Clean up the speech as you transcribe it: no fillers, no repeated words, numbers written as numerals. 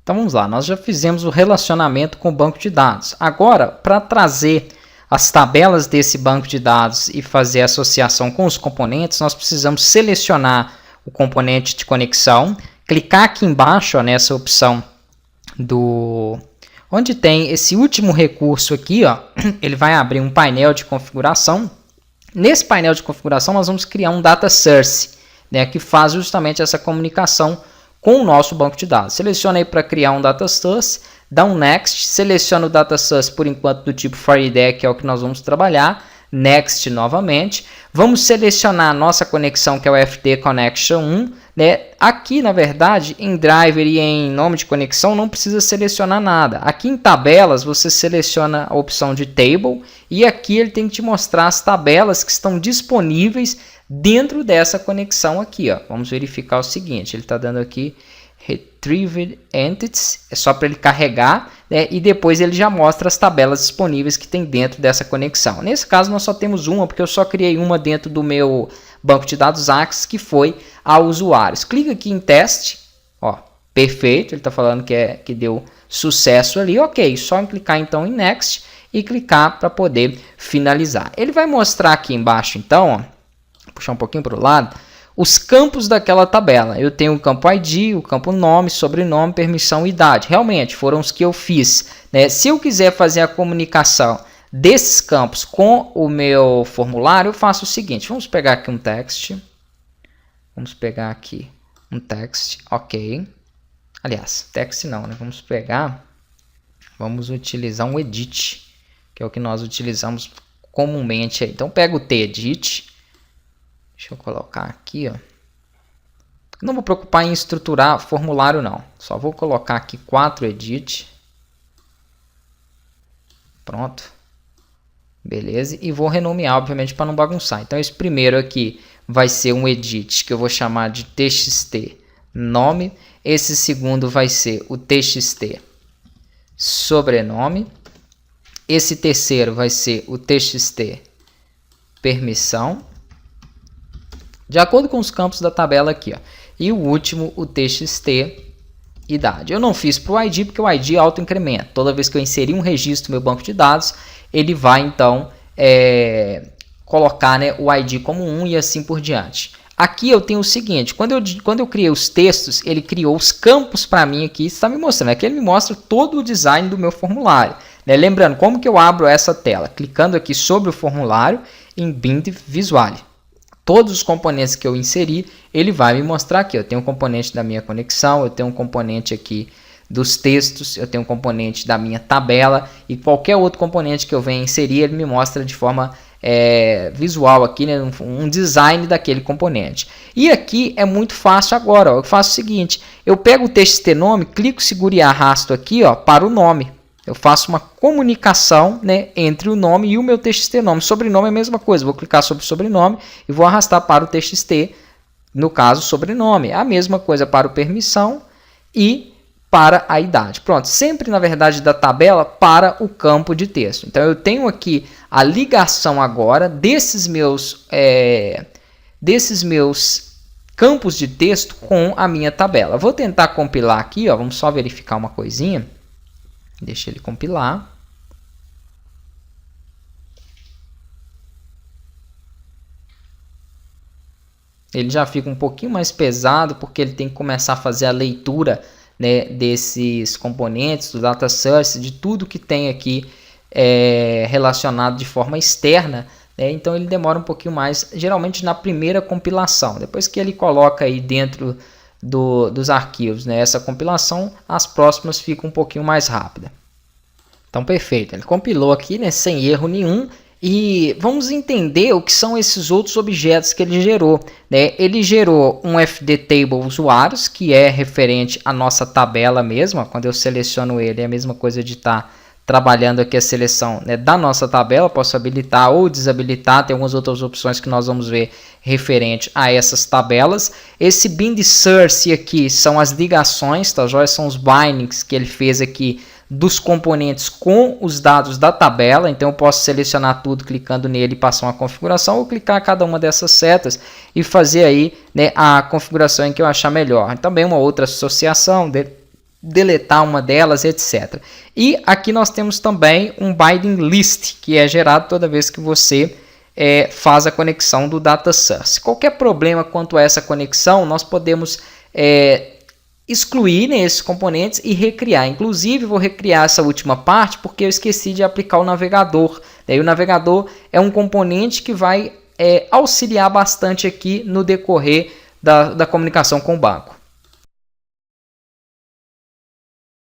Então vamos lá, nós já fizemos o relacionamento com o banco de dados. Agora, para trazer as tabelas desse banco de dados e fazer a associação com os componentes, nós precisamos selecionar o componente de conexão, clicar aqui embaixo, ó, nessa opção onde tem esse último recurso aqui, ó, ele vai abrir um painel de configuração. Nesse painel de configuração nós vamos criar um data source, né, que faz justamente essa comunicação com o nosso banco de dados. Seleciona aí para criar um data source, dá um next, seleciona o data source por enquanto do tipo FireDAC, que é o que nós vamos trabalhar, next novamente. Vamos selecionar a nossa conexão, que é o FD Connection 1, né? Aqui, na verdade, em driver e em nome de conexão não precisa selecionar nada. Aqui em tabelas você seleciona a opção de table e aqui ele tem que te mostrar as tabelas que estão disponíveis dentro dessa conexão aqui, ó. Vamos verificar o seguinte, ele está dando aqui Retrieved Entities, é só para ele carregar, né, e depois ele já mostra as tabelas disponíveis que tem dentro dessa conexão. Nesse caso nós só temos uma, porque eu só criei uma dentro do meu banco de dados Access, que foi a usuários. Clica aqui em teste, ó, perfeito, ele está falando que deu sucesso ali, ok, só em clicar então em Next e clicar para poder finalizar. Ele vai mostrar aqui embaixo então, ó, vou puxar um pouquinho para o lado, os campos daquela tabela. Eu tenho o campo ID, o campo nome, sobrenome, permissão e idade. Realmente foram os que eu fiz, né? Se eu quiser fazer a comunicação desses campos com o meu formulário, eu faço o seguinte. Vamos pegar aqui um text. Vamos pegar aqui um text, ok. Aliás, text não, né? Vamos utilizar um edit, que é o que nós utilizamos comumente aí. Então pega o tEdit. Deixa eu colocar aqui, ó. Não vou preocupar em estruturar formulário, não. Só vou colocar aqui 4 edit. Pronto. Beleza. E vou renomear, obviamente, para não bagunçar. Então, esse primeiro aqui vai ser um edit que eu vou chamar de txt nome. Esse segundo vai ser o txt sobrenome. Esse terceiro vai ser o txt permissão, de acordo com os campos da tabela aqui, ó. E o último, o txt idade. Eu não fiz para o ID, porque o ID auto-incrementa. Toda vez que eu inserir um registro no meu banco de dados, ele vai então colocar, né, o ID como 1 e assim por diante. Aqui eu tenho o seguinte, quando eu criei os textos, ele criou os campos para mim aqui, está me mostrando. Aqui ele me mostra todo o design do meu formulário, né? Lembrando, como que eu abro essa tela? Clicando aqui sobre o formulário em Bind Visual. Todos os componentes que eu inseri, ele vai me mostrar aqui. Eu tenho um componente da minha conexão, eu tenho um componente aqui dos textos, eu tenho um componente da minha tabela e qualquer outro componente que eu venha inserir, ele me mostra de forma visual aqui, né, um design daquele componente. E aqui é muito fácil agora, ó, eu faço o seguinte, eu pego o txt nome, clico, seguro e arrasto aqui, ó, para o nome. Eu faço uma comunicação, né, entre o nome e o meu txt nome. Sobrenome é a mesma coisa. Vou clicar sobre sobrenome e vou arrastar para o txt, no caso, sobrenome. A mesma coisa para o permissão e para a idade. Pronto, sempre, na verdade, da tabela para o campo de texto. Então, eu tenho aqui a ligação agora desses meus campos de texto com a minha tabela. Vou tentar compilar aqui, ó, vamos só verificar uma coisinha. Deixa ele compilar. Ele já fica um pouquinho mais pesado, porque ele tem que começar a fazer a leitura, né, desses componentes, do data source, de tudo que tem aqui relacionado de forma externa, né? Então ele demora um pouquinho mais, geralmente na primeira compilação. Depois que ele coloca aí dentro dos arquivos, né, essa compilação, as próximas ficam um pouquinho mais rápida. Então, perfeito. Ele compilou aqui, né, sem erro nenhum. E vamos entender o que são esses outros objetos que ele gerou, né? Ele gerou um FD Table usuários, que é referente à nossa tabela mesmo. Quando eu seleciono ele, é a mesma coisa de estar trabalhando aqui a seleção, né, da nossa tabela. Posso habilitar ou desabilitar. Tem algumas outras opções que nós vamos ver referente a essas tabelas. Esse bind source aqui são as ligações, tá joia? São os bindings que ele fez aqui dos componentes com os dados da tabela. Então eu posso selecionar tudo clicando nele e passar uma configuração, ou clicar cada uma dessas setas e fazer aí, né, a configuração em que eu achar melhor. Também uma outra associação deletar uma delas, etc. E aqui nós temos também um binding list, que é gerado toda vez que você faz a conexão do data source. Qualquer problema quanto a essa conexão, nós podemos excluir esses componentes e recriar. Inclusive, vou recriar essa última parte porque eu esqueci de aplicar o navegador. Daí, o navegador é um componente que vai auxiliar bastante aqui no decorrer da comunicação com o banco.